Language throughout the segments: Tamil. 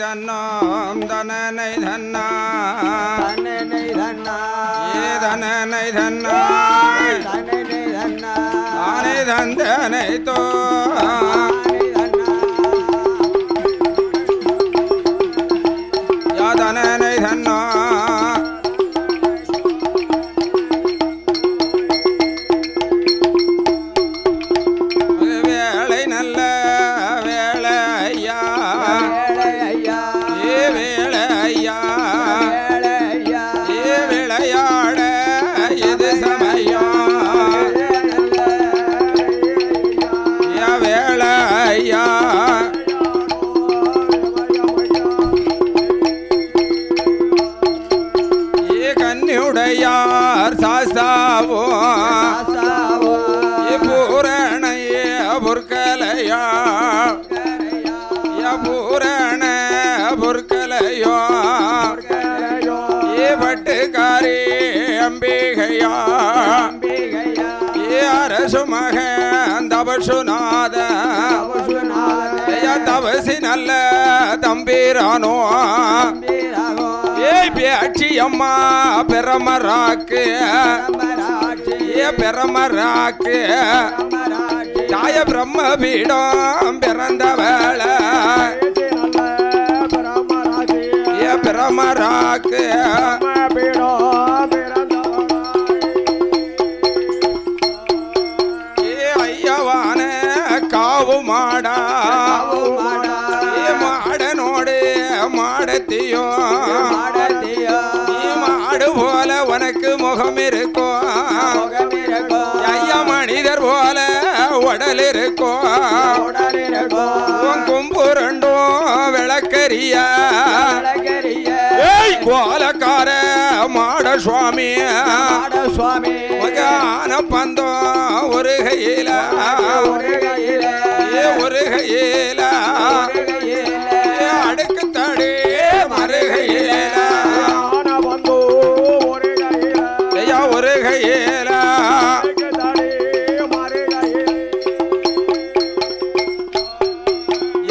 தன்னோம் தனனை தன்னா தனனை தன்னா ஏ தனனை தன்னா தனனை தன்னா தானே தந்தனை தோ யா தனனை தன்னா வேளை நல்ல வேளை ஐயா ஏ வேளை ஐயா ஏ விளையாட எது சமயம் யா வேளை ஐயா ஏ கன்னியுடையார் சாஸ்தாவோ பூரணய புற்கலையா பூரண புற்கலையோ ஏ பட்டுக்காரி அம்பிகையா ஏ அரசு மகன் தபசுநாத தவசி நல்ல தம்பீரானோ ஏய் பேச்சி அம்மா பெரமராக்கு ஏ பெரமராக்கு தாய பிரம்ம பீடம் பிறந்த வேளை ஏ பிரமராக்கு ஏ ஐயவான காவு மாடா ஏ மாடனோடு மாடத்தியோ நீ மாடு போல உனக்கு முகம் இருக்கோ ஐயா மனிதர் போல உடல் இருக்கோ கும்புரண்டும் விளக்கரிய கோலக்கார மாட சுவாமி மகான பந்தம் ஒரு கையில ஒரு கையில அடுக்கு தடி மறுகையில ஒரு கையில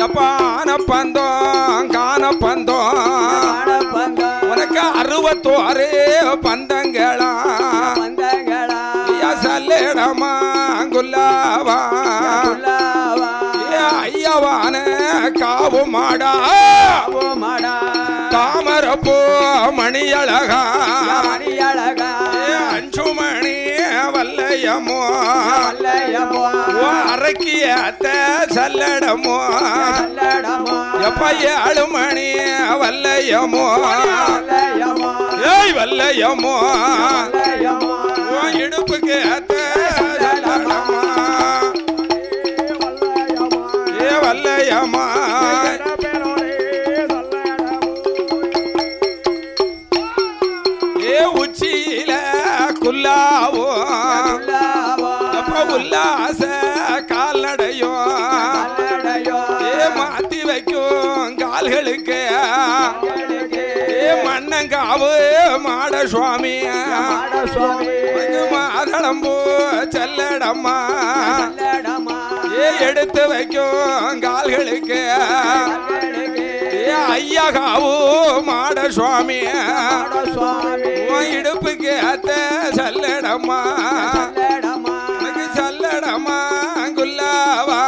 எப்பான பந்தம் காண பந்தம் உனக்கு 66 பந்தங்களா சல்லிடமா குல்லாவா ஐயவான காவு மாடா தாமரப்பூ மணியழகா அஞ்சுமணி வல்லையமோ அரக்கியத்த சல்லடமோ எப்ப 7 மணி வல்லையமோ ஏய் வல்லையமோ இடுப்புக்கு அத்த சல்லடமா ஏ வல்லையம்மா ஏ உச்சியில குல்லாவோ எப்ப உல்லாச கால்நடையோ ஏ மாத்தி வைக்கும் கால்களுக்கு ஏ மன்னங்காவு மாட சுவாமி மாதளம்பூ செல்லடம்மா ஏ எடுத்து வைக்கும் கால்களுக்கு ஏ ஐயகாவு மாட சுவாமி இடுப்புக்கு அத்த சல்லடம்மா சல்லடம்மா குல்லாவா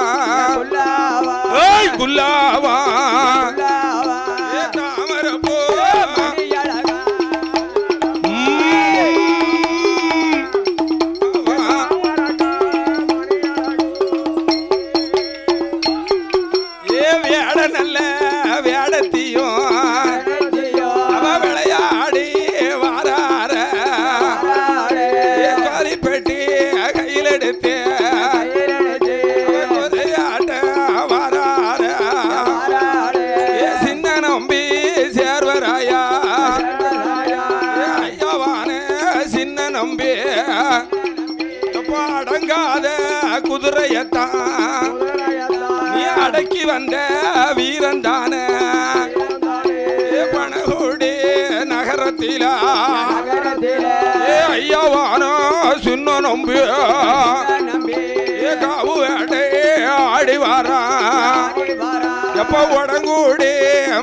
குல்லாவா தாமரப்பூ ஏ வேட நல்ல வேடத்தியும் அவ விளையாடி வாரார பெட்டி கையில் எடுத்து வாரார சின்ன நம்பி சேர்வராயா ஐயாவான சின்ன நம்பி அடங்காத குதிரையத்தான் நீ அடக்கி வந்த வீரந்தான பணகுடி நகரத்தில ஐயாவானோ சின்ன நம்பி காவு வேட்டை ஆடி வாரா எப்ப உடங்கூடி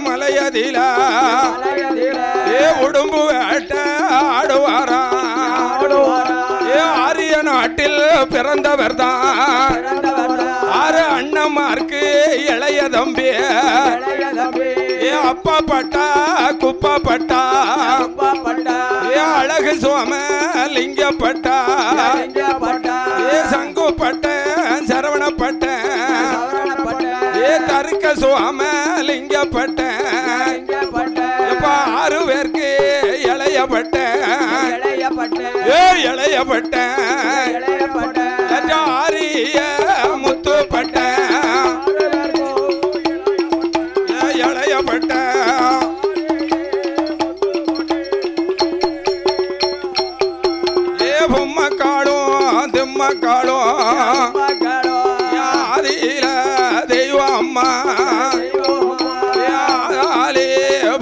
மலையதில உடும்பு வேட்ட ஆடுவாரா ஆரிய நாட்டில் பிறந்தவர் தான் 6 அண்ணமார்க்கு இளைய தம்பி அப்பா பட்டா குப்பா பட்டா அழகு சோம லிங்கப்பட்டா சங்கு பட்ட சரவணப்பட்ட தருக்க சோம லிங்கப்பட்ட 6 பேருக்கு இளையப்பட்ட இளையப்பட்ட ஆரிய முத்துப்பட்ட இளையப்பட்ட பொம்மை காடும் திம்ம காடும் ஆதியில தெய்வம் அம்மா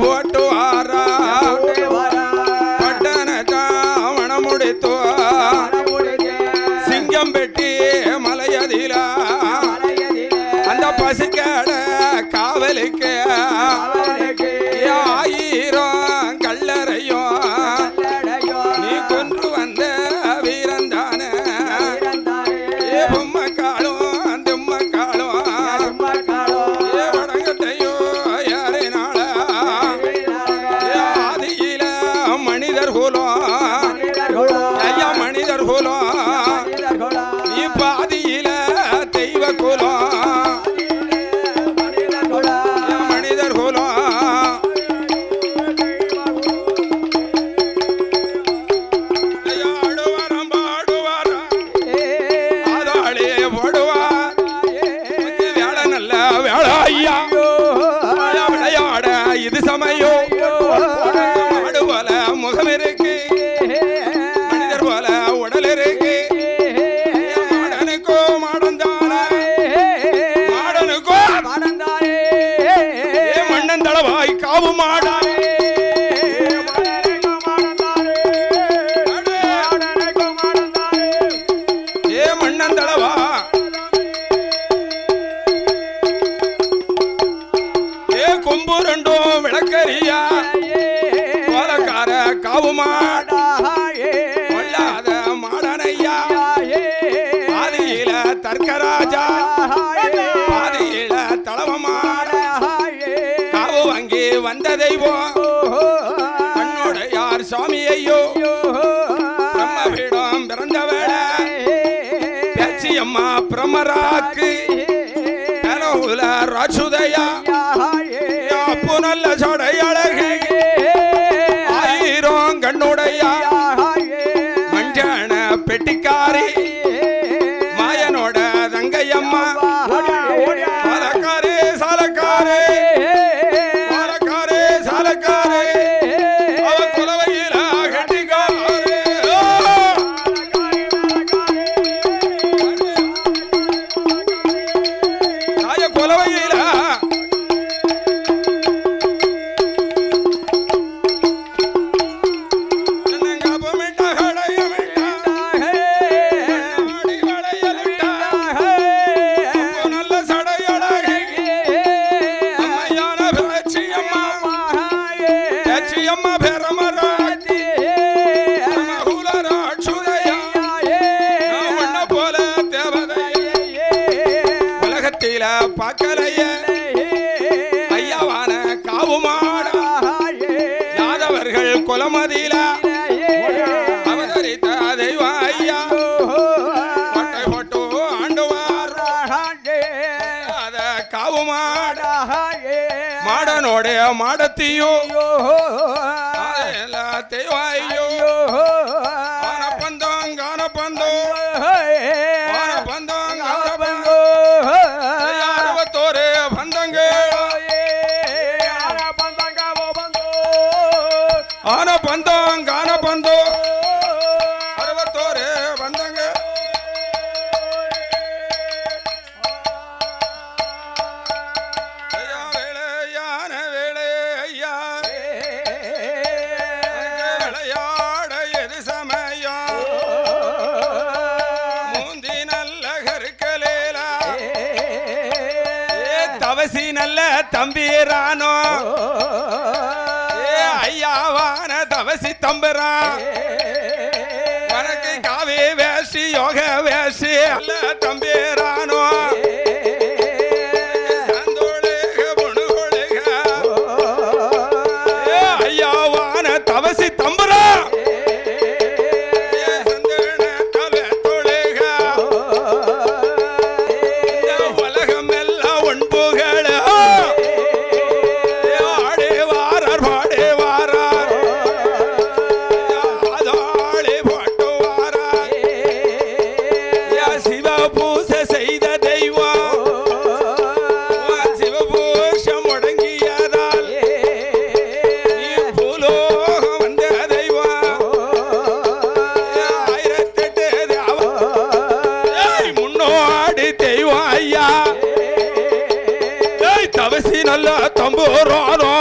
போட்டு வாரா பட்டணத்தாவண முடித்தோ சிங்கம் பெட்டி மலையதில அந்த பசிக்கட காவலுக்கு 1000 கல்லறையும் நீ கொன்று வந்த வீரந்தான பொம்மை காலும் திம்ம காலும் வடங்கத்தையும் யாரினால ஆதியில மனிதர் குலம் ஐயா மனிதர் குலம் நீ பாதியில தெய்வ குலம் மனிதர் குலம் விளையாட இது சமயம் மாடு போல முகம் இருக்கு மனிதர் போல உடல் இருக்கு மாடனுக்கோ மாடனுக்கோ மண்ணன் தளவாய் காவு மாடா மண்ணன் தளவா கொம்பு 2 விளக்கரியா கோலக்கார காவு மாடா கொள்ளாத மாடனையா ஆதியில தர்க்கராஜா ஆதியில தளவ மாடா காவு வாங்கி வந்த தெய்வம் கண்ணோட யார் சுவாமி ஐயோ பிரம்மபீடம் பிறந்த வேளை பேச்சி அம்மா பிரம்மராக்கு ராஜுதயா அப்பு நல்ல சடை அழகு 1000 கண்ணுடையா மஞ்சன பெட்டிக்காரி மாயனோட தங்கையம்மா சாலக்காரே சாலக்காரே சாலக்காரே சாலக்காரே அவ குலவையில கட்டிக்காரே குலவையில பாக்கலைய ஐயாவான காவு மாடா யாதவர்கள் குலமதியில அவதரித்த தெய்வம் ஐயா பட்டை போட்டு ஆண்டுவார் அத காவு மாடா மாடனோட மாடத்தியோ தெய்வம் ஐயோ ஆனப்பந்தம் கானப்பந்தோ ஆனப்பந்தம் கானப்பந்தோ ஆன பந்தம் கான பந்தோ 61 பந்தங்க வேளையான வேளையா விளையாட எது தவசி நல்ல தம்பிரானோ ஐயாவான தவசி தம்பரா உனக்கு காவி வேஷி யோக வேஷி அல்ல தம்பிரானோ ஐயாவான தவசி தம்பரா தவசி நல்ல தம்பூரானோ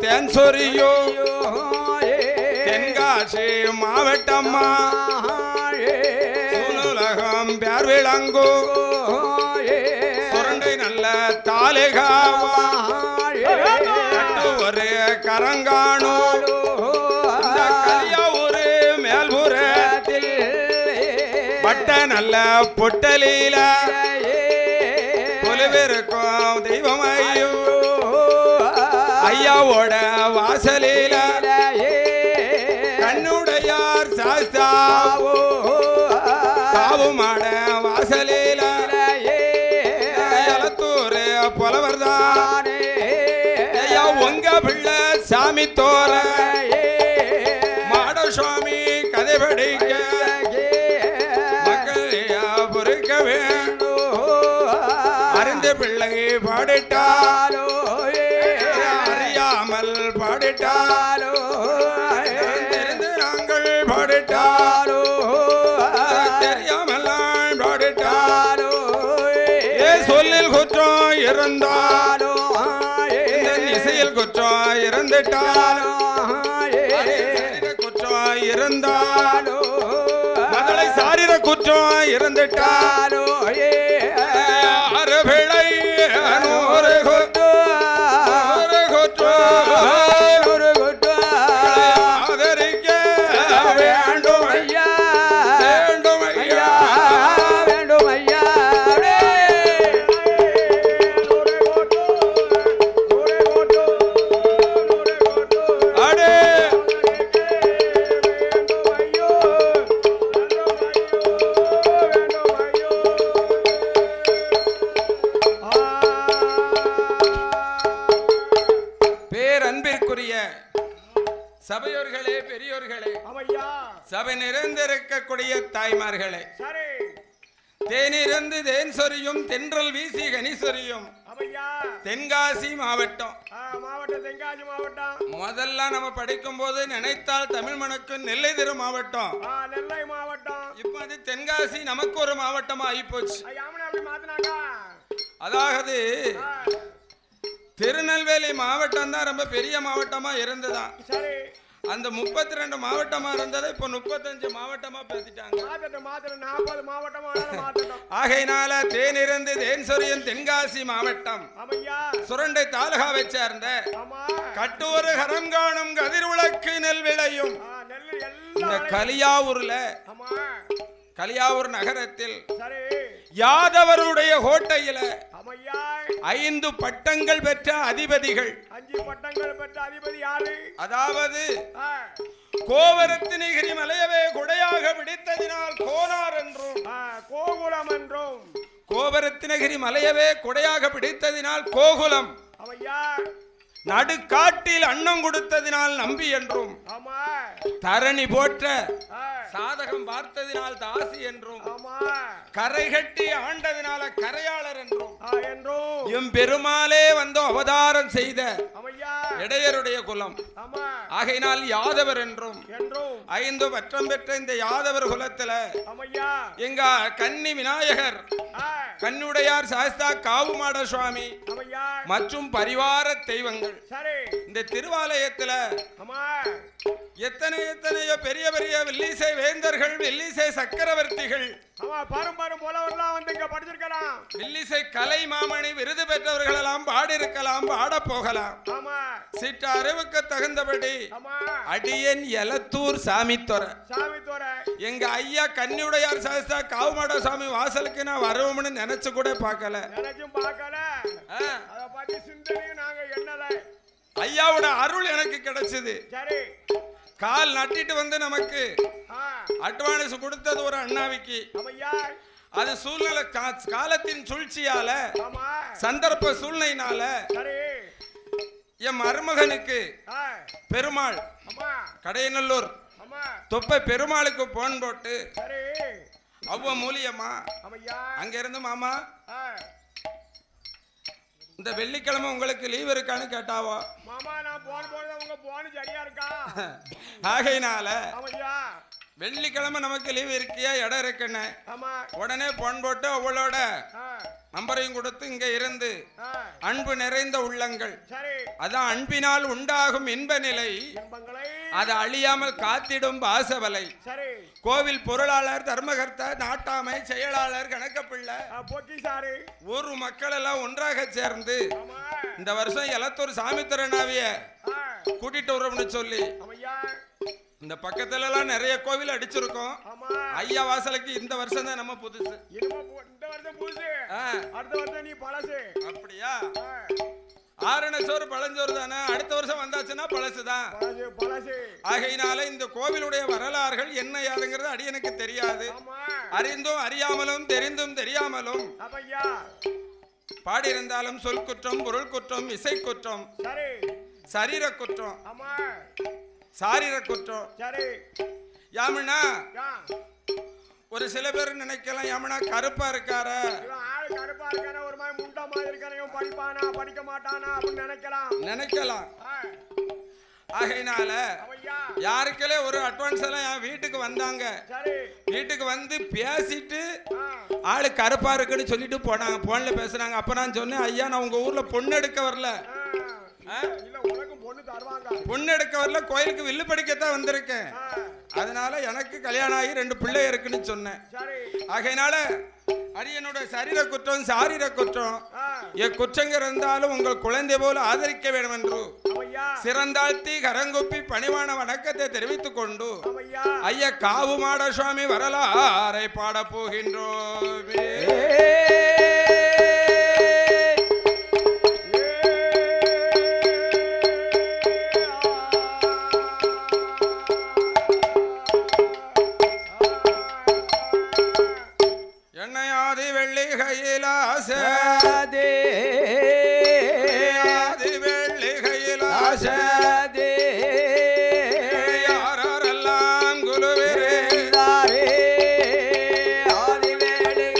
தேன் சொரியும் தென்காசி மாவட்டம்மா உலகம் பேர் விளங்கு சுரண்டை நல்ல தாலிகாவா ஒரு கரங்கானோ கலியாவூர் மேல்புறத்தில் பட்ட நல்ல பொட்டலில பொலிவிருக்கும் தெய்வம் ஐயோ ஐயாவோட வாசலில கண்ணுடையார் சாஸ்தாவோ காவுமாட வாசலில எலத்தூர் புலவர்தான் ஐயா உங்க பிள்ளை சாமி தோற மாட சுவாமி கதை படிக்க பொறுக்க வேண்டும் அறிந்த பிள்ளை பாடிட்டாலோ அறியாமல் பாடிட்டாலோ தெரிந்து நாங்கள் பாடிட்டாலோ தெரியாமல் பாடிட்டாலோ சொல்லில் குற்றம் இருந்தாலோ இசையில் குற்றம் இருந்துட்டாலோ குற்றம் இருந்தாலோ மகளை சாரிர குற்றம் இருந்துட்டாலோ ஆறு பிழை நூறு குற்றம் ஆதரிக்க வேண்டும் ஐயா வேண்டும் ஐயா வேண்டும் ஐயா சபையோர்களே பெரியோர்களே சபை நிறைந்திருக்கக்கூடிய தாய்மார்களே தேனிருந்து தேன் சொரியும் தென்றல் வீசி கனி சொரியும் தென்காசி மாவட்டம் முதல்ல நம்ம படிக்கும் போது நினைத்தால் தமிழ் மணக்கும் நெல்லை திரு மாவட்டம் இப்ப அது தென்காசி நமக்கு ஒரு மாவட்டமா ஆயிப்போச்சு அதாவது திருநெல்வேலி மாவட்டம் தான் ரொம்ப பெரிய மாவட்டமா இருந்ததான் அந்த 32 மாவட்டமா இருந்ததை இப்ப 35 மாவட்டமா பேசிட்டாங்க ஆகையினால தேனிருந்து தேன் சொரியும் தென்காசி மாவட்டம் சுரண்டை தாலுகாவை சேர்ந்த கட்டூர் கரங்காணும் கதிர்விளக்கு நெல் விளையும் இந்த கலியாவூர் நகரத்தில் யாதவருடைய கோட்டையில 5 பட்டங்கள் பெற்ற அதிபதிகள் அதாவது கோவரத்தினகிரி மலையவே கொடையாக பிடித்ததினால் கோனார் என்றும் கோகுலம் என்றும் கோவரத்தினகிரி மலையவே கொடையாக பிடித்ததினால் கோகுலம் நடுக்காட்டில் அன்னம் கொடுத்ததினால் நம்பி என்றும் தரணி போற்ற சாதகம் பார்த்ததினால் தாசி என்றும் கரை கட்டி ஆண்டதினால கரையாளர் என்றும் எம் பெருமாளே வந்து அவதாரம் செய்த இடையருடைய குலம் ஆகையினால் யாதவர் என்றும் 5 பட்டம் பெற்ற இந்த யாதவர் குலத்துல எங்க கன்னி விநாயகர் கண்ணுடையார் சாஸ்தா காவுமாட சுவாமி மற்றும் பரிவார தெய்வங்கள் இந்த திருவாலயத்துல எத்தனையோ பெரிய பெரிய வில்லிசை வேந்தர்கள் வில்லிசை சக்கரவர்த்திகள் வில்லிசை கலை மாமணி விருது பெற்றவர்கள் எல்லாம் பாடிருக்கலாம் பாட போகலாம் சிற்ற அறிவுக்கு தகுந்தபடி அடியன் எலத்தூர் சாமித்தொர எங்க ஐயா கன்னியுடையார் சாஸ்தா காவுமாட சுவாமி வாசலுக்கு நான் வருவோம்னு நினைச்சு கூட பார்க்கல ஐயாவோட அருள் எனக்கு கிடைச்சது கால் நட்டிட்டு வந்து நமக்கு அட்வான்ஸ் கொடுத்தது ஒரு அண்ணாவிக்கு அது சூழ்நிலை காலத்தின் சூழ்ச்சியால சந்தர்ப்ப சூழ்நிலையினால என் மருமகனுக்கு பெருமாள் கடையநல்லூர் தொப்பை பெருமாளுக்கு போன் போட்டு அவ்வ மூலியமா அங்க இருந்து மாமா இந்த வெள்ளிக்கிழமை உங்களுக்கு லீவ் இருக்கான்னு கேட்டாவோ ஆகையினால வெள்ளிக்கிழமை நமக்கு லீவ் இருக்கியா, இடம் இருக்குன்னு உடனே போன் போட்டு அவளோட நம்பரையும் கொடுத்து இங்க இருந்து அன்பு நிறைந்த உள்ளங்கள், அதான் அன்பினால் உண்டாகும் இன்ப நிலை, அது அழியாமல் காத்திடும் வாசவலை. கோவில் பொருளாளர், தர்மகர்த்தா, நாட்டாமை, செயலாளர், கணக்கப்பிள்ளை, ஊர் மக்கள் எல்லாம் ஒன்றாக சேர்ந்து இந்த வருஷம் எலத்தூர் சாமித்துறனாவிய கூட்டிட்டு வரோம்னு சொல்லி இந்த பக்கத்துல எல்லாம் நிறைய கோவில் அடிச்சிருக்கோம். ஐயா வாசலுக்கு இந்த வருஷம் தான் நம்ம புதுசு. அப்படியா? ஆரண சோறு பழஞ்சோறு தானே, அடுத்த வருஷம் வந்தாச்சுன்னா பழசுதான். ஆகையினால இந்த கோவிலுடைய வரலாறுகள் என்ன யாருங்கிறது அடியனுக்கு தெரியாது. அறிந்தும் அறியாமலும் தெரிந்தும் தெரியாமலும் பாடியிருந்தாலும் சொல் குற்றம், பொருள் குற்றம், இசை குற்றம், சரீர குற்றம், சாரீர குற்றம். யாமனா ஒரு சில பேர் நினைக்கலாம், யாமனா கருப்பா இருக்கார, ஒரு மாதிரி முண்டா மாதிரி இருக்கான, படிப்பானா படிக்க மாட்டானா அப்படின்னு நினைக்கலாம். ஆகையினால யாருக்கே ஒரு அட்வான்ஸ் எல்லாம் என் வீட்டுக்கு வந்தாங்க. வீட்டுக்கு வந்து பேசிட்டு ஆளு கருப்பா இருக்குன்னு சொல்லிட்டு போனாங்க. போன்ல பேசுறாங்க. அப்ப நான் சொன்னேன், ஐயா நான் உங்க ஊர்ல பொண்ணு எடுக்க வரல, பொண்ணு எடுக்க வரல, கோயிலுக்கு வில்லு படிக்கத்தான் வந்திருக்கேன். அதனால எனக்கு கல்யாணம் ஆகி 2 பிள்ளை இருக்குன்னு சொன்னேன். ஆகையினால அரியனோட சரீர குற்றம், சாரீர குற்றம், குற்றங்கள் இருந்தாலும் உங்கள் குழந்தை போல ஆதரிக்க வேண்டும் என்று சிறந்தாழ்த்தி கரங்குப்பி பணிவான வணக்கத்தை தெரிவித்துக் கொண்டு ஐயா காவுமாட சுவாமி வரலாறை பாட போகின்றோம். என்னையாதி வெள்ளி கையிலாசே, ஆதி வெள்ளி கையிலாசே, யாரெல்லாம் குலுவிரே, ஆதி வெள்ளி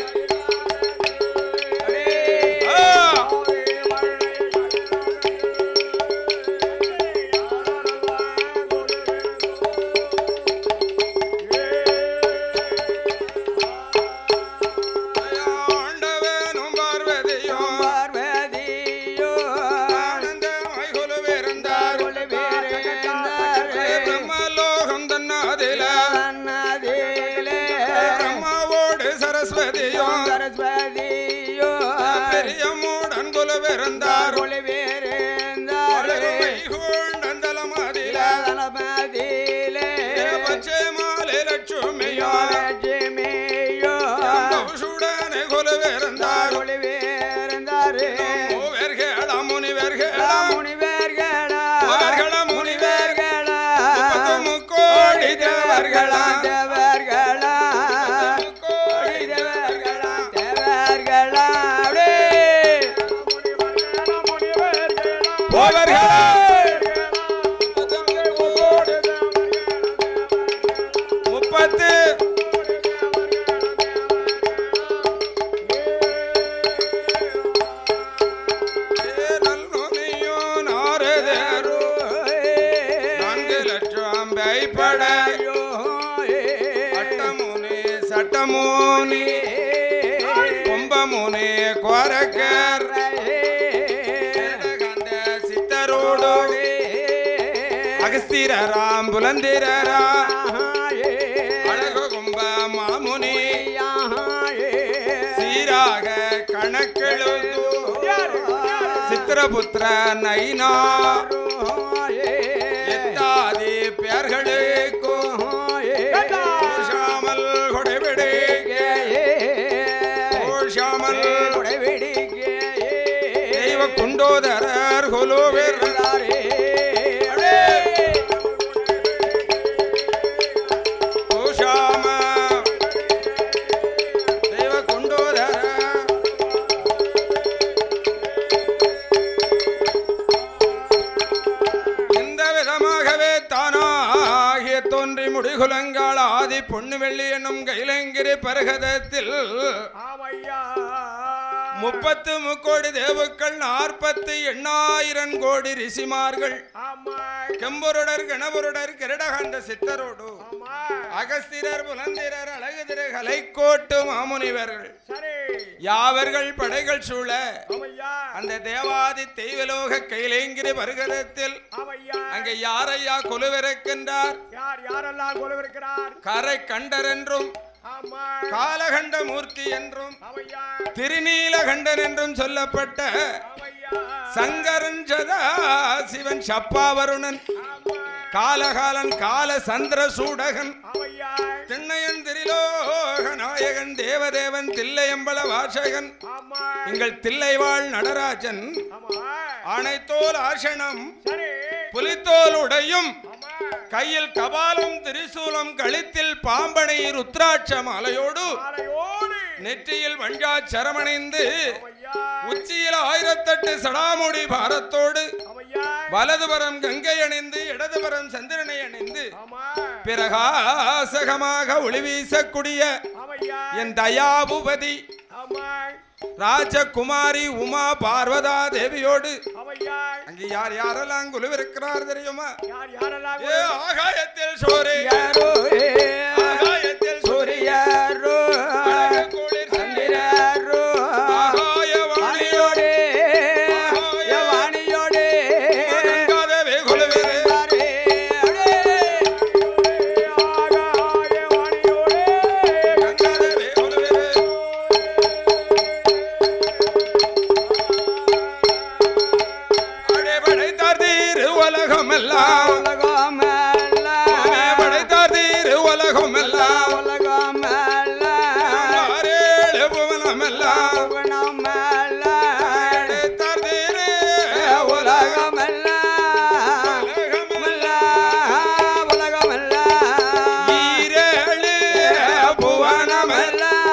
சட்டமோனி கும்பமுனி கோரக்கர் சித்தரோடு அகஸ்திரராம் புலந்திரரா அழகு கும்ப மாமுனி சீராக கணக்கெழுது சித்திரபுத்திர நைனா எத்தாதி பேர்களுக்கு தெய்வ குண்டோதரர் கொலோவேர் தெய்வ குண்டோதர இந்த விதமாகவே தானாகிய தோன்றி முடிகுலங்கால் ஆதி பொண்ணு வெள்ளி என்னும் கைலங்கிரி பரகதத்தில் 30 கோடி தேவுக்கள் 48,000 கோடி ரிஷிமார்கள் கெம்பருடர் கணவருடர் கிரடகாண்ட சித்தரோடு அகஸ்திரர் புலந்திரர் அழகு திரு கலைக்கோட்டு மாமுனிவர்கள் யாவர்கள் படைகள் சூழ அந்த தேவாதி தெய்வலோக கைலேங்கிரி வருகரத்தில் அங்கே யாரையா கொலுவிருக்கின்றார்? யாரெல்லாம் கொலுவிருக்கிறார்? கரை கண்டர் என்றும் காலகண்ட மூர்த்தி என்றும் திருநீலகண்டன் என்றும் சொல்லப்பட்ட சங்கரன் சதா சிவன் சப்பாவருணன் காலகாலன் கால சந்திர சூடகன் திண்ணையன் திரிலோக நாயகன் தேவதேவன் தில்லையம்பல வாசகன் எங்கள் தில்லைவாழ் நடராஜன் அனைத்தோல் ஆசனம் புலித்தோல் உடையும் கையில் கபாலம் திரிசூலம் கழுத்தில் பாம்பனை ருத்ராட்ச மாலையோடு நெற்றியில் வஞ்சா சரமணிந்து உச்சியில் 1008 சடாமுடி பாரத்தோடு வலதுபுறம் கங்கை அணிந்து இடதுபுறம் சந்திரனை அணிந்து பிரகாசகமாக ஒளி வீசக்கூடிய என் தயாபுபதி ராஜகுமாரி உமா பார்வதா தேவியோடு அங்கே யார் யாரெல்லாம் குழுவிருக்கிறார் தெரியுமா? ஆகாயத்தில் சூரியரோ, ஆகாயத்தில் சூரியரோ, குளிர் சந்திரரோ, ஆகாயவாணியோடு ஆகாயவாணியோடு கங்காதேவி குழுவிருக்கிறாரே. ஆகாயவாணியோடு கங்காதேவி குழுவிருக்கிறாரே. உலகமெல்லாம் படைத்தார் தீரு உலகமெல்லாம் புவனமெல்லாம் படைத்தார் தீரு உலகமெல்லாம் ஈரேழு புவனமெல்லாம்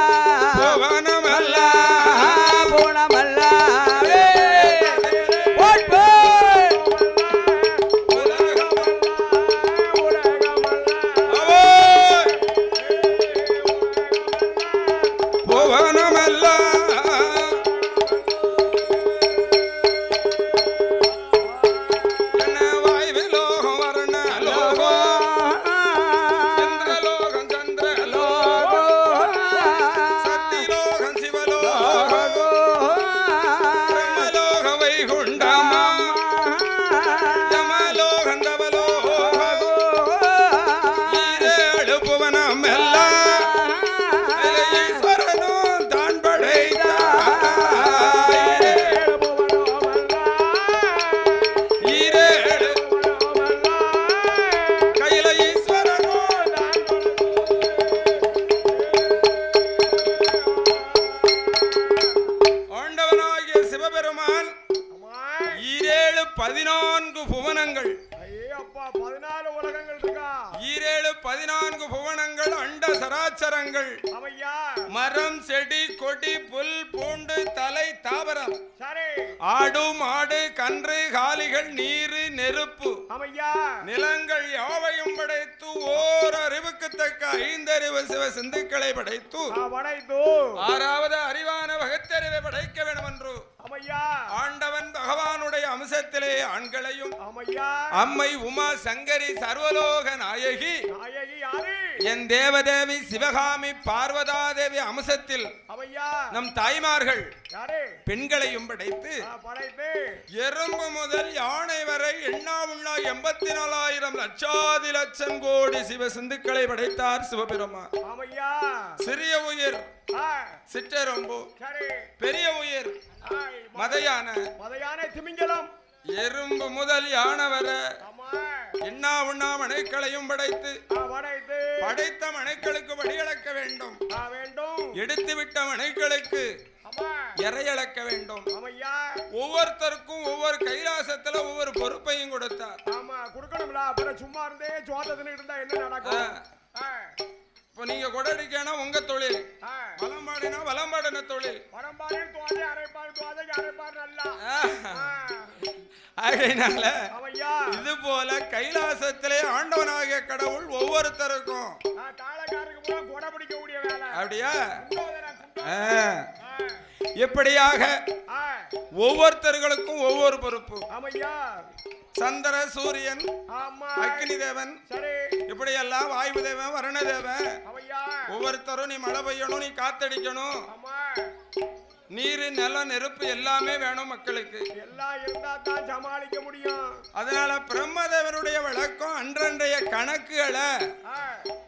மரம் செடி கொடி புல் பூண்டு தலை தாவரம் ஆடு மாடு கன்று காலிகள் நீரு நெருப்பு நிலங்கள் யாவையும் படைத்து ஓர் அறிவுக்கு தக்க 5 அறிவு சிவ சிந்துக்களை படைத்து ஆறாவது அறிவான பகத்தறிவை படைக்க வேண்டும் என்று ஆண்டவன் பகவானுடைய அம்சத்திலே ஆண்களையும் அம்மை உமா சங்கரி சர்வலோக நாயகி என் தேவதேவி சிவகாமி பார்வதா தேவி அம்சத்தில் நம் தாய்மார்கள் பெண்களையும் படைத்து எறும்பு முதல் யானை வரை எண்ணா உண்ணா 84,000 லட்சாதி லட்சம் கோடி சிவ சிந்துக்களை படைத்தார் சிவபெருமான். சிறிய உயிர் சிற்றெரும்பு, பெரிய உயிர் மதையான திமிங்கலம், எறும்பு முதல் யானை வர எண்ணா உண்ணா மனைக்களையும் படைத்து படைத்த மனைக்களுக்கு வழியளக்க வேண்டும், எடுத்துவிட்ட மனைக்களுக்கு இறையளக்க வேண்டும். ஒவ்வொருத்தருக்கும் ஒவ்வொரு கைலாசத்துல ஒவ்வொரு பொறுப்பையும் கொடுத்தார். சும்மா இருந்தே இருந்தா என்ன நடக்கும்? இப்போ நீங்க கொடடிக்கனா உங்க தொழில், வலம்பாடினா வலம்பாடின தொழில், ஆகையினால இது போல கைலாசத்திலே ஆண்டவனாகிய கடவுள் ஒவ்வொருத்தருக்கும் அப்படியா இப்படியாக ஒவ்வொருத்தர்களுக்கும் ஒவ்வொரு பொறுப்பு. சந்திர சூரியன் அக்னி தேவன் இப்படி எல்லாம் வாயு தேவன் வருண தேவன் ஒவ்வொருத்தரும் நீ மழை பெய்யணும், நீ காத்தடிக்கணும், நீர் நிலம் நெருப்பு எல்லாமே வேணும் மக்களுக்கு. எல்லாம் இருந்தா தான் சமாளிக்க முடியும். அதனால பிரம்மதேவனுடைய விளக்கம் அன்றன்றைய கணக்குகளை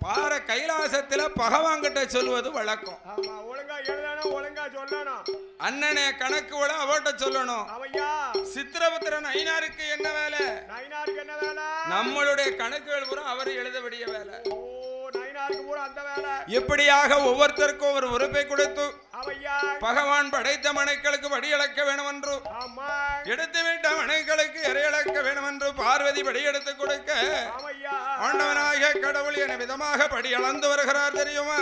பார கைலாசத்துல பகவான்கிட்ட சொல்லுவது வழக்கம். ஒழுங்கா எழுதணும், ஒழுங்கா சொல்லணும். அண்ணனே கணக்குகளை அவட்ட சொல்லணும். சித்திரபுத்திரன் ஐனாருக்கு என்ன வேலை? நயினாருக்கு என்ன வேலை? நம்மளுடைய கணக்குகள் பூரா அவர் எழுதக்கூடிய வேலை. நயினாருக்கு பூரா அந்த வேலை. இப்படியாக ஒவ்வொருத்தருக்கும் ஒரு உறுப்பை கொடுத்து பகவான் படைத்த மனைகளுக்கு படியளக்க வேணும் என்று, எடுத்துவிட்ட மனைகளுக்கு இறையளக்க வேணும் என்று பார்வதி படி எடுத்து கொடுக்க ஆண்டவனாகிய கடவுள் என விதமாக படி அளந்து வருகிறார் தெரியுமா?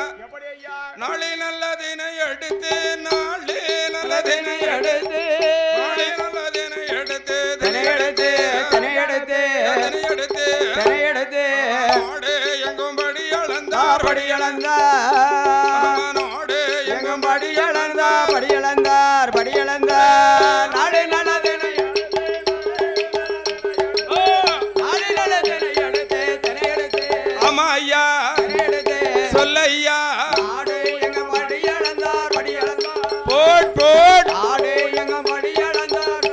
நாளை நல்லதினை எடுத்து, நாளை நல்லதினை எடுத்து, நாளை நல்லதினை எடுத்து, தினை எடுத்து, தினை எடுத்து, தினை எடுத்து, தினை எடுத்து, நாடு எங்கும் படி அளந்தார், படி அளந்தார், நாடு எங்கும் படி அளந்தார், படி அளந்தார், படி அளந்தார், நாடு நல்லதினை சொல்ல ஐயா போட் போட் ஆடு எங்க மடி அளந்தார்.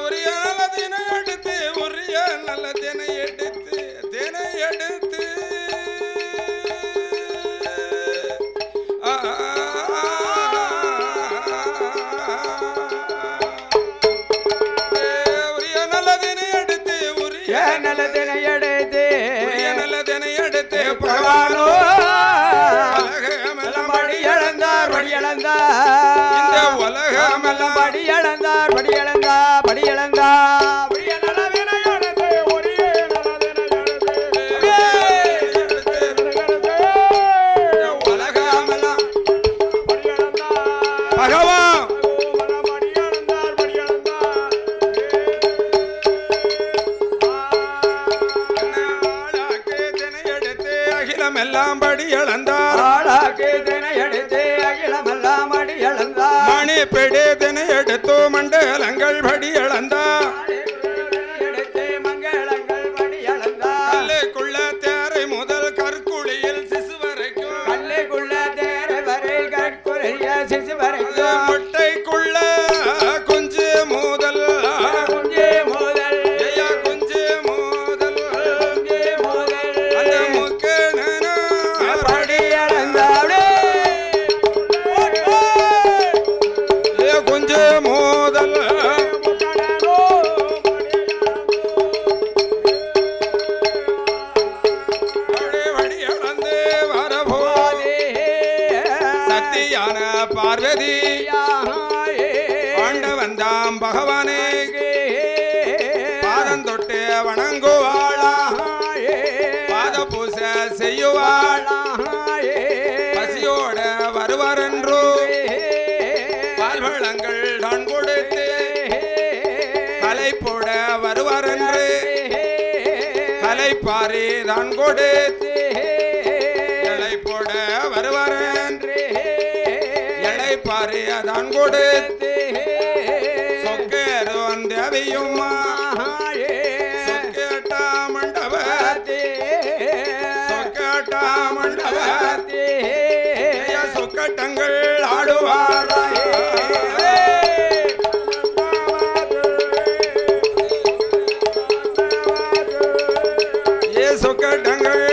உரிய நல்லதினை எடுத்து, உரிய நல்லதினை எடுத்து, தினை எடுத்து, எல்லாம் படி அளந்தார், ஆளாக்கு தினை எடுத்து அகிலமெல்லாம் அடி அளந்தார், மணி பெடு தினை எடுத்து மண்டலங்கள் படி அளந்தார், எடுத்து மங்களங்கள் படி அளந்தார், கல்லுக்குள்ள தேரை முதல் கற்குழியில் சிசு வரைக்கும், கல்லுக்குள்ள தேரை வரை கற்குழிய சிசு வரைக்கும், முட்டைக்குள்ள குஞ்சு முதல், குஞ்சு முதல், குஞ்சு முதல், குஞ்சு முதல், அந்த முக்கு குஞ்சு மோதல் வடி அளந்து வரபோதே சத்தியான பார்வதி ஆண்டவந்தாம் பகவானே பாதம் தொட்டு வணங்குவாளா, பாத பூசை செய்யுவாளா, பசியோட வருவாரென்றோ பால்வளங்கள் தான் கொடுத்து கலை போட வருவாரென்று கலைப்பாரி தான் கொடுத்து இலை போட வருவாரென்று இலைப்பாரி தான் கொடுத்து சொக்கேறு வந்தவையுமா சொக்கேட்டா மண்டபத்தே, சொக்கேட்டா மண்டபத்தே சொக்கட்டங்கள் ஆடுவாரா, ஏ சொக்கட்டங்கள்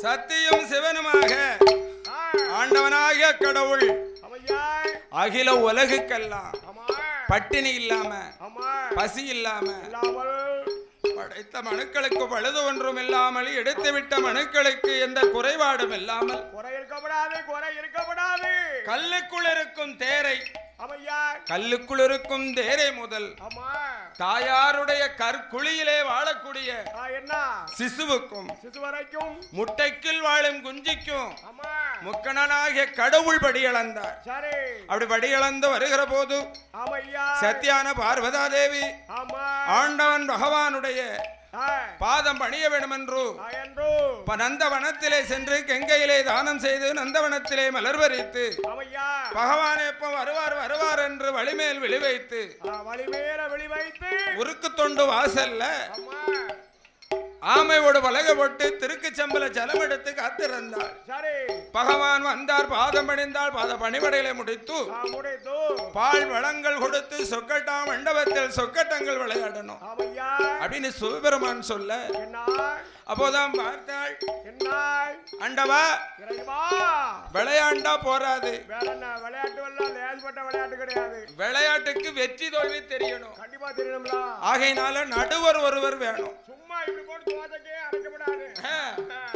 சத்தியும் சிவனுமாக ஆண்டவனாகிய கடவுள் அகில உலகுக்கெல்லாம் பட்டினி இல்லாம பசி இல்லாம படைத்த மனுக்களுக்கு பழுது ஒன்றும் இல்லாமல் எடுத்துவிட்ட மனுக்களுக்கு எந்த குறைபாடும் இல்லாமல், குறை இருக்கப்படாது, குறை இருக்கப்படாது, கல்லுக்குள் இருக்கும் தேரை கல்லுக்குள் இருக்கும் தேரை முதல் தாயாருடைய கற்குழியிலே வாழக்கூடிய சிசுவுக்கும் முட்டைக்குள் வாழும் குஞ்சிக்கும் முக்கணனாகிய கடவுள் படியளந்தார். அப்படி படியளந்து வருகிற போது சத்தியான பார்வதா தேவி ஆண்டவன் பகவானுடைய பாதம் பணிய வேண்டும் என்று நந்தவனத்திலே சென்று கங்கையிலே தானம் செய்து நந்தவனத்திலே மலர் பறித்து பகவான் எப்ப வருவார் வருவார் என்று வழிமேல் விழி வைத்து உருக்கு தொண்டு வாசல்ல ஆமையோடு பலகை போட்டு திருக்கு செம்பல ஜலம் எடுத்து காத்திருந்தாள். பகவான் வந்தார், பாதம் பணிந்தாள். பாத பணிவடைகளை முடித்து பால் வளங்கள் கொடுத்து சொக்கட்டா மண்டபத்தில் சொக்கட்டங்கள் விளையாடணும் அப்படின்னு சிவபெருமான் சொல்ல அப்போதான் பார்த்தாள், அண்டவா விளையாண்டா போராது, விளையாட்டுக்கு வெற்றி தோல்வி தெரியணும். ஆகையினால நடுவர் ஒருவர் வேணும்,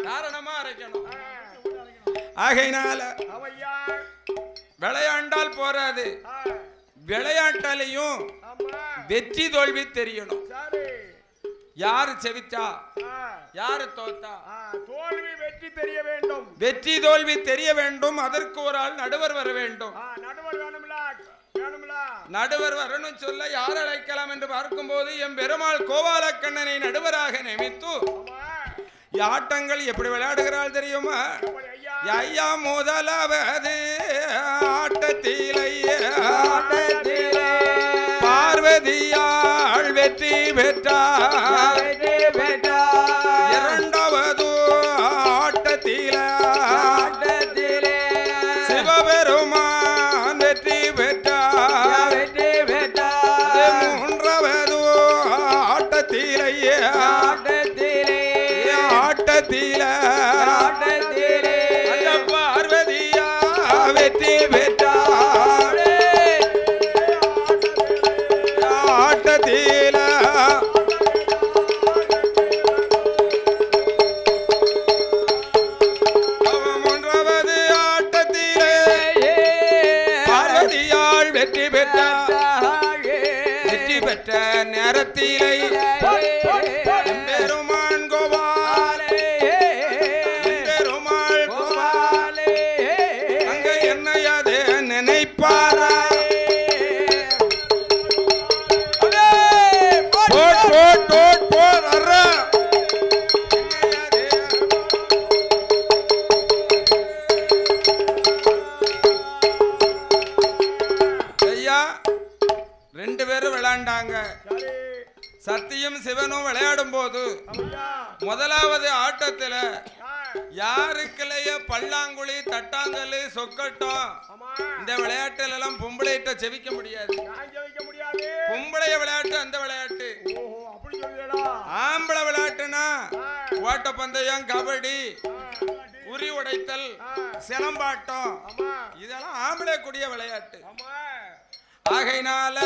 காரணமா அரைக்கணும். ஆகையினால விளையாண்டால் போராது, விளையாட்டாலையும் வெற்றி தோல்வி தெரியணும். யாரு செவிச்சா யாரு தோத்தா தோல்வி வெற்றி தெரிய வேண்டும், வெற்றி தோல்வி தெரிய வேண்டும். அதற்கு ஒரு ஆள் நடுவர் வர வேண்டும். நடுவர் வரணும் சொல்ல யார் அழைக்கலாம் என்று பார்க்கும் போது எம் பெருமாள் கோபாலக்கண்ணனை நடுவராக நியமித்து ஆட்டங்கள் எப்படி விளையாடுகிறாள் தெரியுமா? ஐயா முதலாவது ஆட்டத்திலே பார்வதியாள் வெற்றி பெற்றார். இரண்டாவது ஆட்டத்திலே சிவபெருமான் வெற்றி பெற்றார். மூன்றாவது ஆட்டத்திலே அந்த பார்வதியா வெற்றி பெற்றார். ஆட்டத்தில மூன்றாவது ஆட்டத்திலே பார்வதியாள் வெற்றி பெற்றார். வெற்றி பெற்ற நேரத்திலே பெருமான் கோபால் பெருமாள் கோபால் அங்க என்னையது நினைப்பாரா? ஐயா ரெண்டு பேரும் விளையாண்டாங்க. சத்தியும் சிவனும் விளையாடும் போது முதலாவது ஆட்டத்துல யாருக்குலைய பல்லாங்குழி தட்டாங்கல் சொக்கட்டம் இந்த விளையாட்டுல எல்லாம் பொம்பளையிட்ட செவிக்க முடியாது. பொம்பளைய விளையாட்டு அந்த விளையாட்டு. ஆம்பளை விளையாட்டுனா ஓட்ட பந்தயம், கபடி, உரி உடைத்தல், சிலம்பாட்டம் இதெல்லாம் ஆம்பளை கூடிய விளையாட்டு. ஆகையினால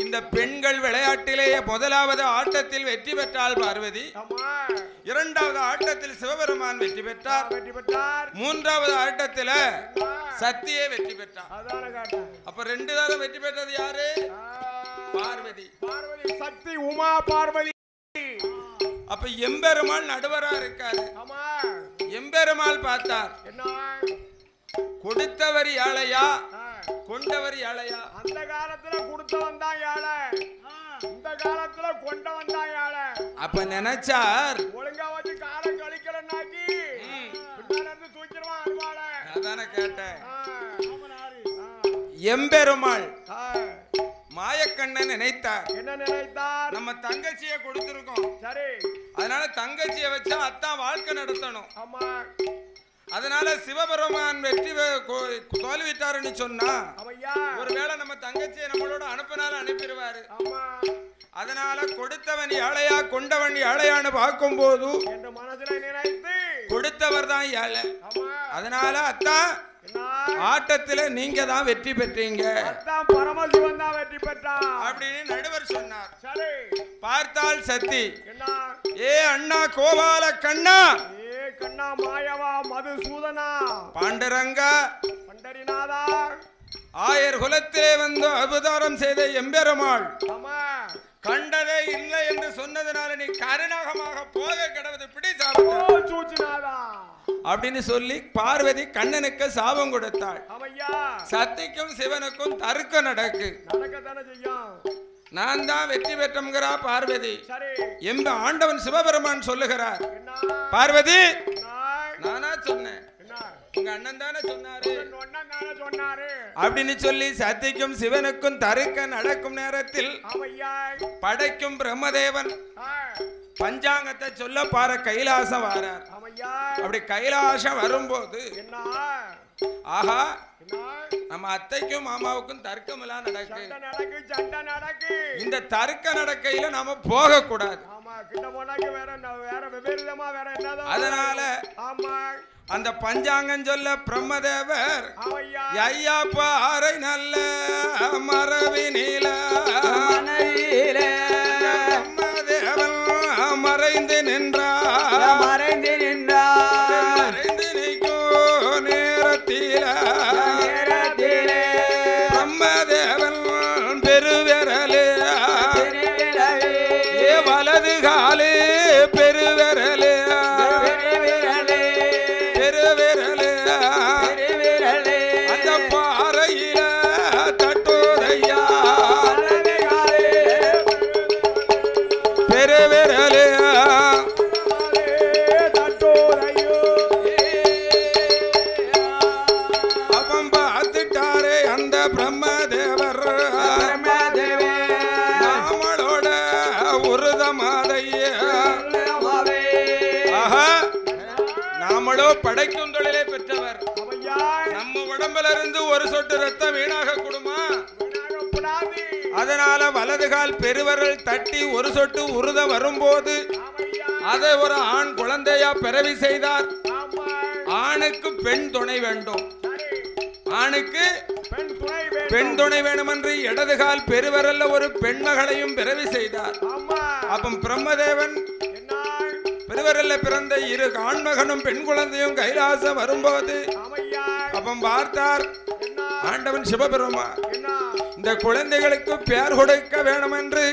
இந்த பெண்கள் விளையாட்டிலேயே முதலாவது ஆட்டத்தில் வெற்றி பெற்றாள் பார்வதி. இரண்டாவது ஆட்டத்தில் சிவபெருமான் வெற்றி பெற்றார். மூன்றாவது ஆட்டத்தில் சத்தியே வெற்றி பெற்றார். அப்ப ரெண்டு தடவை வெற்றி பெற்றது யாரு? பார்வதி. சக்தி உமா பார்வதி. அப்ப எம்பெருமாள் நடுவரா இருக்காரு. எம்பெருமாள் பார்த்தார், கொடுத்தவர் ஏழையா கொண்டவர் ஏழையா? அந்த காலத்துல கொடுத்தவன் தான் ஏழை, இந்த காலத்துல கொண்டவன் தான் ஏழை. அப்ப நினைச்சார் ஒழுங்கா வச்சு காலம் கழிக்கலன்னாக்கி பின்னாடி தூக்கிடுவான் அருவாள. அதான கேட்டேன். எம்பெருமாள் மாயக்கண்ணன் நினைத்தார். என்ன நினைத்தார்? நம்ம தங்கச்சியை கொடுத்திருக்கோம், சரி, அதனால தங்கச்சியை வச்சா அத்தான் வாழ்க்கை நடத்தணும். ஆமா, அதனால சிவபெருமான் வெற்றி தோல்விட்டாருன்னு சொன்னா ஒருவேளை நம்ம தங்கச்சியை நம்மளோட அனுப்பினாலும் அனுப்பிடுவாரு. அதனால கொடுத்தவன் ஏழையா கொண்டவன் ஏழையான்னு பார்க்கும் போது கொடுத்தவர் தான் ஏழை. அதனால அத்தான் ஆட்டத்துல நீங்க தான் வெற்றி பெற்றீங்க, பரமசிவன் தான் வெற்றி பெற்றார் அப்படின்னு நடுவர் சொன்னார். பார்த்தால் சத்தி, ஏ அண்ணா கோபால கண்ணா, கண்ணா மாயவா மதுசூதனா, பாண்டரங்கா, பண்டரிநாதா, ஆயர் குலத்திலே வந்து அவதாரம் செய்த எம்பெருமாள் கண்டதே இல்லை என்று சொன்னதுனால நீ கருணாகமாக போக கிடவது பிடி அப்படின்னு சொல்லி பார்வதி கண்ணனுக்கு சாபம் கொடுத்தாள். சக்திக்கும் சிவனுக்கும் தர்க்கம் நடக்கு. நான் தான் வெற்றி பெற்றோம்ங்கிறா பார்வதி. எம்ப ஆண்டவன் சிவபெருமான் சொல்லுகிறார், பார்வதி நானா சொன்னேன், உங்க அண்ணன் தானே சொன்னாரு அப்படின்னு சொல்லி சக்திக்கும் சிவனுக்கும் தருக்க நடக்கும் நேரத்தில் படைக்கும் பிரம்மதேவன் பஞ்சாங்கத்தை சொல்ல பாரு கைலாசம் வாரார். அப்படி கைலாசம் வரும்போது ஆஹா நம்ம அத்தைக்கும் மாமாவுக்கும் தர்க்கம் எல்லாம் நடக்கு. இந்த தர்க்க நடக்கையில நாம போக கூடாது. அதனால அந்த பஞ்சாங்கம் சொல்ல பிரம்மதேவர் ஐயா பாறை நல்ல மரபினில பிரம்மதேவன் மறைந்து நின்றார். மறைந்து நிற்கும் நேரத்தில பிரம்மதேவன் பெருவிரலே வலது காலே பெருவிரலே அந்த பாறையில தட்டோதையா பெருவிரலே அப்பம் பார்த்துட்டாரே அந்த பிரம்மதேவர் நாமளோட உருதமாதைய நாமளோ படைக்கும் தொழிலை பெற்றவர். நம்ம உடம்புல இருந்து ஒரு சொட்டு ரத்தம் வீணாக கூடுமா? அதனால வலது கால் பெருவரல் தட்டி ஒரு சொட்டு உருத வரும்போது அதை ஒரு ஆண் குழந்தையா பிறவி செய்தார். ஆணுக்கு பெண் துணை வேண்டும். ஆணுக்கு பெண் துணை வேணும் என்று இடது கால் பெருவரல்ல ஒரு பெண்மகளையும் பிறவி செய்தார். அப்ப பிரம்மதேவன் பெருவரல்ல பிறந்த இரு ஆண்மகனும் பெண் குழந்தையும் கைலாசம் வரும்போது அப்பம் பார்த்தார் ஆண்டவன் சிவபெருமான் இந்த குழந்தைகளுக்கு பேர் கொடுக்க வேணும் என்று.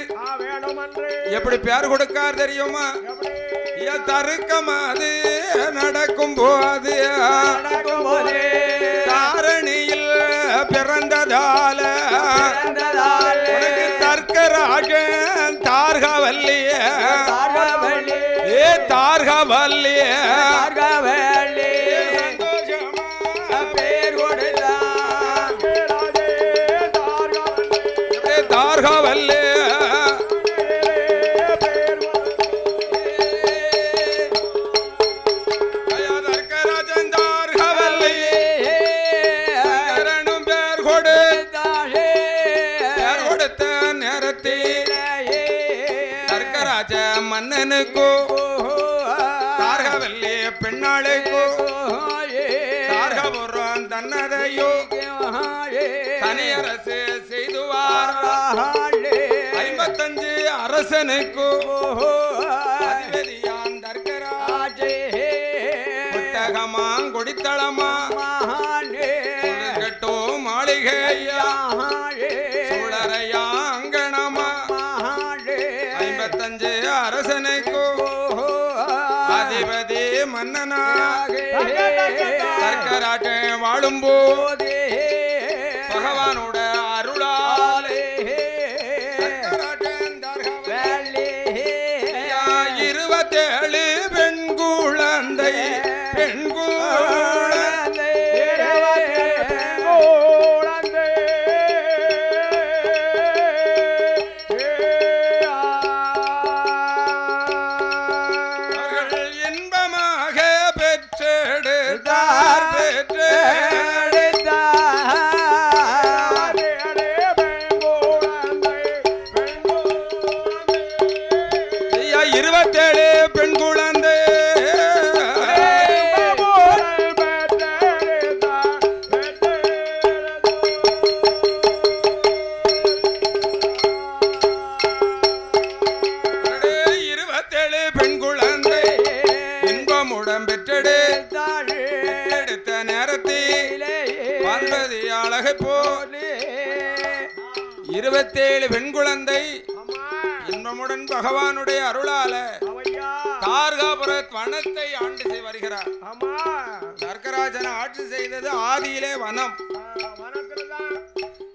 எப்படி பேர் கொடுக்கார் தெரியுமா? தருக்கமாது நடக்கும் போது தாரணியில் பிறந்ததால தர்க்கராஜன் தார்கவல்லிய தார்கவல்லிய பேர் கொடுத்தா தார்கவல்லிய மன்னனுக்கோ தார்கவல்லி பெண்ணாளுக்கோ தார்கபுரம் தன்னதையோ தனியரசு செய்துவார். 55 அரசனுக்கோ அதிபதியான் தர்க்கராஜே புத்தகமாங் கொடித்தளமா கட்டோ மாளிகையா சுடரையா அங்கணமா 55 அரசனுக்கு அதிபதி மன்னனாக தர்க்கராஜே வாழும்போது பகவானோட அருளாலே 27 பெண் குழந்தை பெண் குழந்தை அழகை போல் 27 பெண் குழந்தை இன்பமுடன் பகவானுடைய அருளால தார்காபுர வனத்தை ஆண்டு வருகிறார். தர்க்கராஜன் ஆட்சி செய்தது ஆதியிலே வனம்.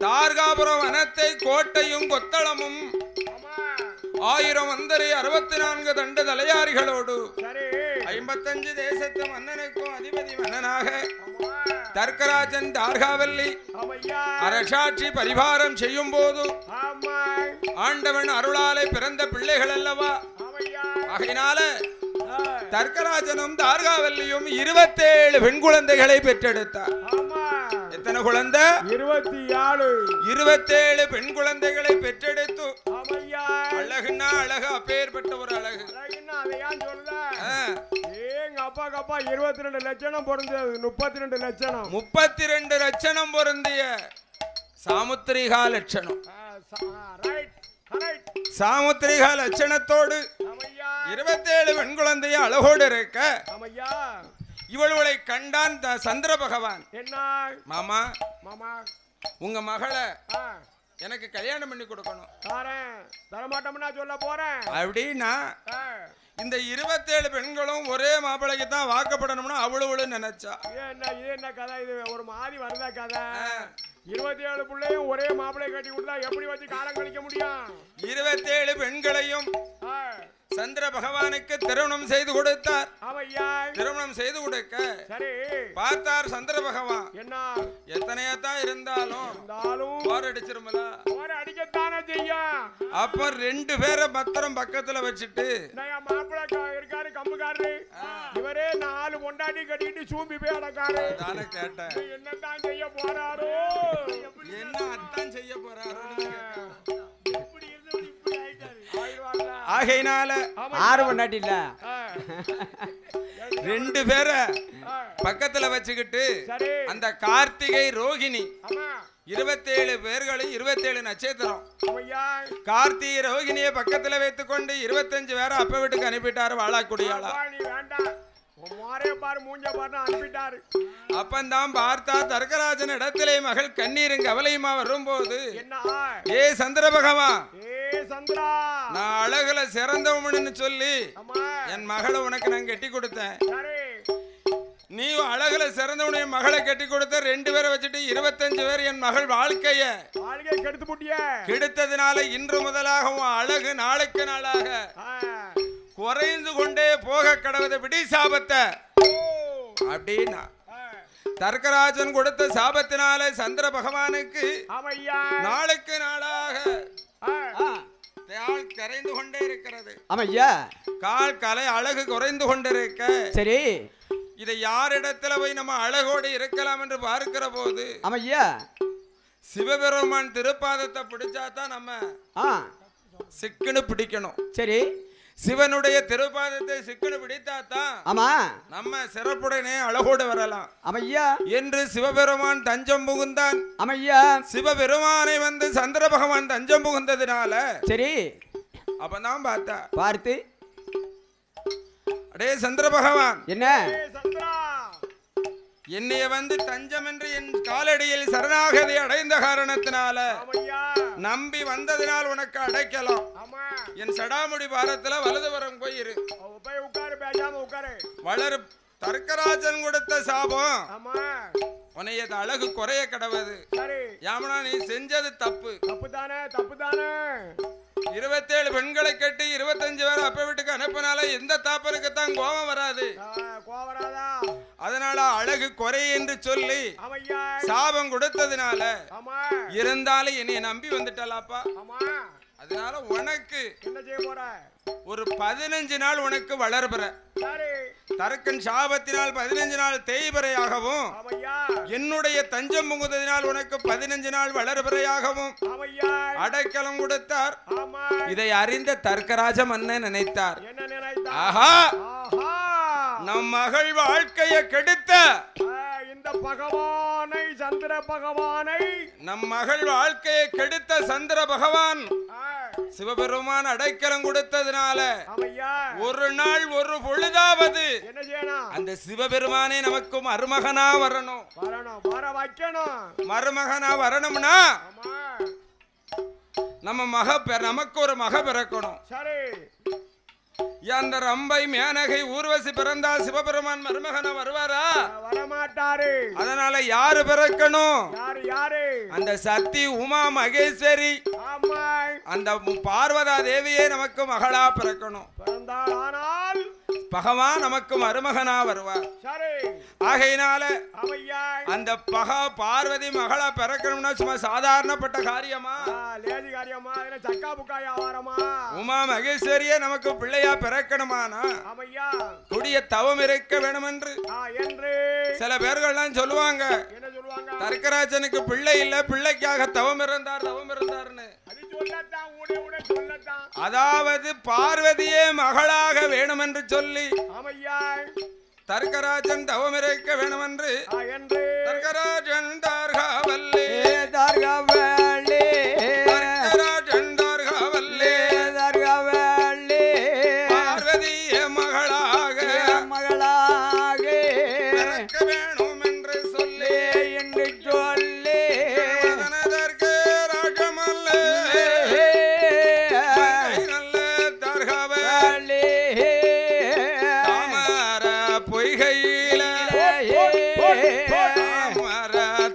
தார்காபுர வனத்தை கோட்டையும் கொத்தளமும் 1000 மந்தரி 64 தண்டு தலையாரிகளோடு 55 தேசத்து மன்னனுக்கும் அதிபதி மன்னனாக தர்க்கராஜன் தார்காவல்லி அரசாட்சி பரிபாரம் செய்யும் போது ஆண்டவன் அருளாலே பிறந்த பிள்ளைகள் அல்லவா. ஆகையினால தர்க்கராஜனும் தார்காவல்லியும் 27 பெண் குழந்தைகளை பெற்றெடுத்தார். எத்தனை குழந்தை? 27 பெண் குழந்தைகளை பெற்றெடுத்து அழகுன்னா அழகு, அப்பேற்பட்ட ஒரு அழகு. அப்பா 22 லட்சணம் பொருந்தியது. 32 லட்சணம் 32 லட்சணம் பொருந்திய சாமுத்திரிகா லட்சணம். சாமுத்திரிகா லட்சணத்தோடு 27 பெண் குழந்தைய அழகோடு இருக்க இவளை கண்டான் சந்திர பகவான். என்ன மாமா, உங்க மகளை எனக்கு கல்யாணம் பண்ணி கொடுக்கணும். தரமாட்டோம்னா சொல்ல போறேன் அப்படின்னா இந்த 27 பெண்களும் ஒரே மாப்பிள்ளைக்கு தான் வாக்கப்படணும்னு அவளு நினைச்சா. என்ன கதை இது? ஒரு மாதிரி வருதா கதை? 27 பிள்ளையும் ஒரே மாப்பிள்ளை கட்டி விட்டா எப்படி வச்சு காலம் கழிக்க முடியும்? 27 பெண்களையும் சந்திர பகவானுக்கு திருமணம் செய்து கொடுத்தார். திருமணம் செய்து கொடுக்க பார்த்தார் சந்திர பகவான். என்ன எத்தனையாத்தான் இருந்தாலும் போர் அடிச்சிருமல, அடிக்கத்தானே செய்யும். அப்ப 2 பேரை பத்திரம் பக்கத்துல வச்சுட்டு மாப்பிள்ளை இருக்காரு கம்புக்காரு, இவரே 4 பொண்டாட்டி கட்டிட்டு சூம்பி போய் அடக்காரு. நானே கேட்டேன் என்னத்தான் செய்ய போறாரோ, என்ன அத்தான் செய்ய போறாரோ. ஆகையினால 6 பொண்டாட்டி இல்ல 2 பேரை பக்கத்துல வச்சுக்கிட்டு அந்த கார்த்திகை ரோகிணி 27 பேர்களும் 27 நட்சத்திரம் கார்த்திகை ரோகிணியை பக்கத்துல வைத்துக் கொண்டு 25 பேரை அப்ப வீட்டுக்கு அனுப்பிட்டாரு. வாழாக்குடியாளா அப்பந்தான் பார்த்தா தர்க்கராஜன் இடத்திலே மகள் கண்ணீரும் கவலையுமா வரும்போது, ஏ சந்திர பகவான், நான் அழகுல சிறந்தவன்னு சொல்லி என் மகளை உனக்கு நான் கட்டி கொடுத்தேன். நீ அழகுல சிறந்தவனு என் மகளை கட்டி கொடுத்த 2 பேரை வச்சுட்டு 25 பேர் என் மகள் வாழ்க்கைய கெடுத்ததுனால இன்று முதலாக உன் அழகு நாளுக்கு நாளாக குறைந்து கொண்டே போக கடவுத விடி சாபத்தை அப்படின்னா தர்க்கராஜன் கொடுத்த சாபத்தினால சந்திர பகவானுக்கு நாளுக்கு நாளாக கரைந்து கொண்டே இருக்கிறது. கால் கலை அழகு குறைந்து கொண்டிருக்க சரி, இதை யாரிடத்துல போய் நம்ம அழகோடு இருக்கலாம் என்று பார்க்கிற போது சிவபெருமான் திருப்பாதத்தை பிடிச்சாதான் நம்ம சிக்குன்னு பிடிக்கணும். சரி, சிவனுடைய திருப்பாதத்தை சிக்கனு பிடித்தாத்தான் நம்ம சிறப்புடனே அழகோடு வரலாம் என்று சிவபெருமான் தஞ்சம் புகுந்தான். சிவபெருமானை வந்து சந்திர பகவான் தஞ்சம் புகுந்ததுனால சரி அப்பதான் பார்த்து அடே சந்திர பகவான், என்ன என்னைய வந்து தஞ்சம் என்று என் காலடியில் சரணாகதி அடைந்த காரணத்தினால நம்பி வந்ததினால் உனக்கு அடைக்கலாம். என் சடாமுடி பாரத்துல வலதுபுறம் போயிரு. வளரு தர்க்கராஜன் கொடுத்த சாபம் உன்னைய அழகு குறைய கடவுது. யாமனா நீ செஞ்சது தப்பு. 27 பெண்களை கட்டி 25 பேர் அப்ப வீட்டுக்கு அனுப்பினால எந்த தாப்பனுக்கு தான் கோபம் வராது. அதனால அழகு குறை என்று சொல்லி சாபம் கொடுத்ததுனால இருந்தாலும் என்னைய நம்பி வந்துட்டலாப்பா. அதனால உனக்கு ஒரு 15 நாள் உனக்கு வளர்பிற தர்க்கன் சாபத்தினால் 15 நாள் தேய்பிறையாகவும் என்னுடைய தஞ்சம் புகுந்ததினால் உனக்கு 15 நாள் வளர்பிறையாகவும் அடைக்கலம் கொடுத்தார். இதை அறிந்த தர்க்கராஜ மன்னன் நினைத்தார், ஆஹா நம் மகள் வாழ்க்கையை கெடுத்த இந்த அந்த பகவானை சந்திர பகவானை நம் மகள் வாழ்க்கையை கெடுத்த சந்திர பகவான் சிவபெருமான் அடைக்கலம் கொடுத்ததுனால ஒரு நாள் ஒரு பொழுதாவது என்ன செய்யணும்? அந்த சிவபெருமானே நமக்கு மருமகனா வரணும். வர வைக்கணும். மருமகனா வரணும்னா நம்ம நமக்கு ஒரு மக பிறக்கணும். சரி. அந்த ரம்பை மேனகை ஊர்வசி பிறந்தால் சிவபெருமான் மருமகனா வருவாரா? வரமாட்டாரு. அதனால யாரு பிறக்கணும்? யாரு? அந்த சக்தி உமா மகேஸ்வரி அந்த பார்வதா தேவியே நமக்கு மகளா பிறக்கணும். பிறந்தால் பகவான் நமக்கு மருமகனா வருவார். ஆகையினால அந்த பார்வதி மகளா பிறக்கணும்னா சும்மா சாதாரணப்பட்ட காரியமா? உமா மகேஸ்வரியே நமக்கு பிள்ளையா பிறக்கணுமானா கொடிய தவம் இருக்க வேணும் என்று சில பேர்கள்லாம் சொல்லுவாங்க. தர்க்கராஜனுக்கு பிள்ளை இல்ல, பிள்ளைக்காக தவம் இருந்தார்னு. அதாவது பார்வதியே மகளாக வேணும் என்று சொல்லி தர்க்கராஜன் தவம் இருக்க வேணும் என்று தர்க்கராஜன் தார்காவல்லே தார்காவல்லே தர்க்கராஜன் தார்காவல்லே தார்காவல்லே பார்வதியே மகளாக பிறக்க வேணும் என்று சொல்லி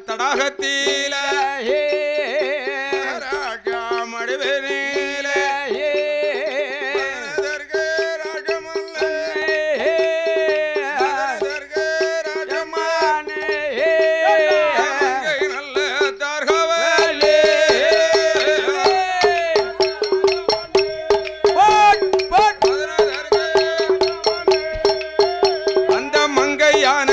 தடாகத்தில மடுவேல அந்த மங்கையான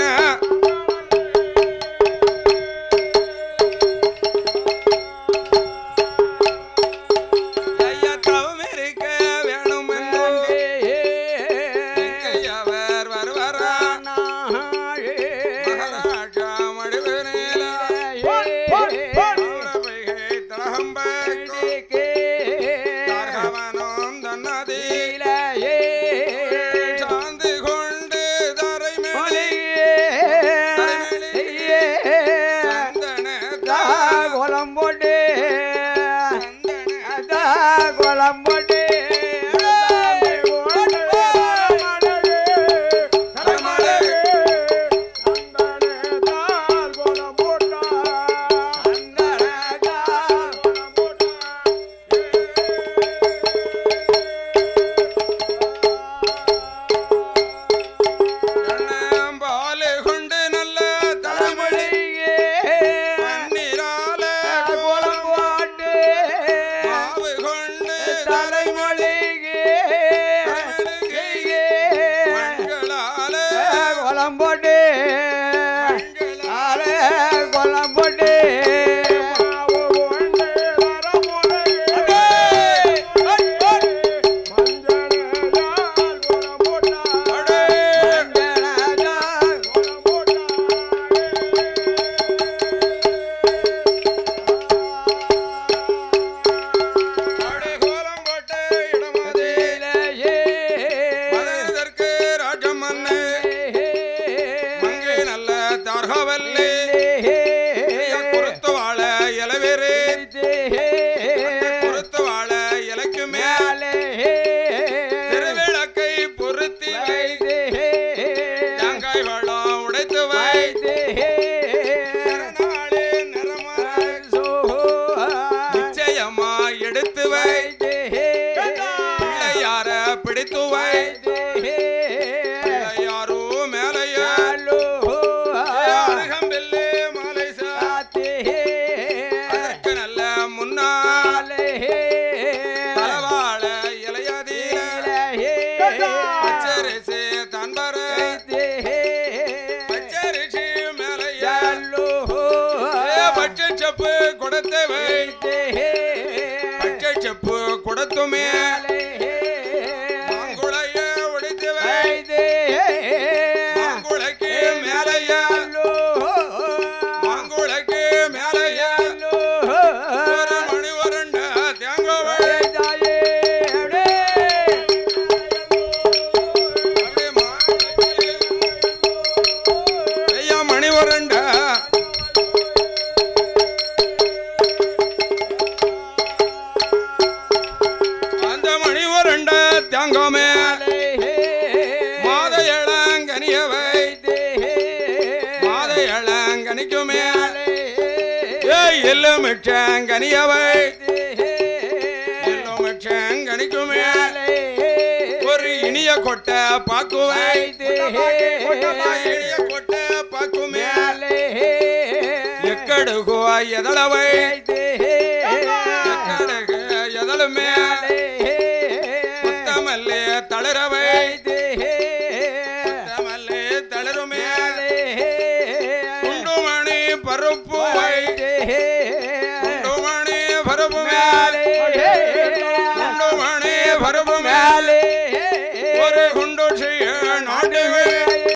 உருண்ட அந்த மணி உருண்ட தங்கமே மாத இளங்கனியவை மாத இளங்கனிக்குமே எல்லுமிச்சங்கனியவை எல்லுமிச்சங்கனிக்குமே ஒரு இனிய கொட்ட பாக்குவை இனிய கொட்ட பாக்குமே எக்கடுகு எதளவை எக்கடுகு எதளுமே புத்தமல்லே தளரவை புத்தமல்லே தளருமே குண்டுமணி பருப்பு